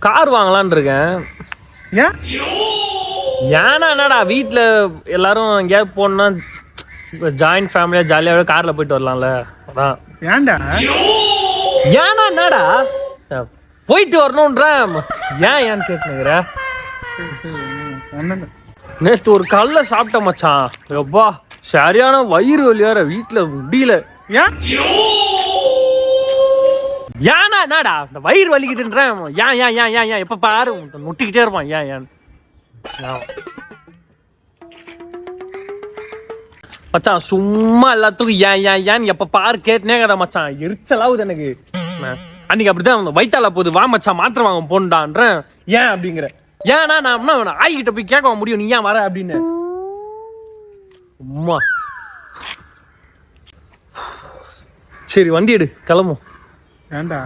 Car வாங்கலான் இருக்கேன். ஏன் ஏன்னா என்னடா வீட்டில் எல்லாரும் எங்கேயாவது போனா ஜாயிண்ட் ஃபேமிலியா ஜாலியாக கார்ல போயிட்டு வரலாம்ல. அதான் ஏன்டா ஏன்னா என்னடா போயிட்டு வரணுன்ற ஏன் ஏன்னு கேட்டுனுங்கிற. ஒண்ணு நேற்று ஒரு கல்ல சாப்பிட்ட மச்சான். எப்பா சரியான வயிறு வலி வேற வீட்டுல முடியல. ஏன் ஏன்னா என்னடா இந்த வயிறு வலிக்குதுன்றேன். ஏன் ஏன் ஏன் ஏன் ஏன் எப்ப பாரு முட்டிக்கிட்டே இருப்பான். ஏன் ஏன் மச்சான் சும்மா எல்லாத்துக்கும் ஏன் ஏன் ஏன் எப்ப பாரு கேட்டுனே கதை மச்சான். எரிச்சலாகுது எனக்கு. அன்னைக்கு அப்படிதான் வயித்தால போகுது வா மச்சான் மாத்திரை வாங்க போண்டான்றேன். ஏன் அப்படிங்கிற. ஏன்னா நான் ஆய்கிட்ட போய் கேட்க முடியும் நீ ஏன் வர அப்படின்னு. அம்மா சரி வண்டி எடு கிளம்பும். ஏன்டா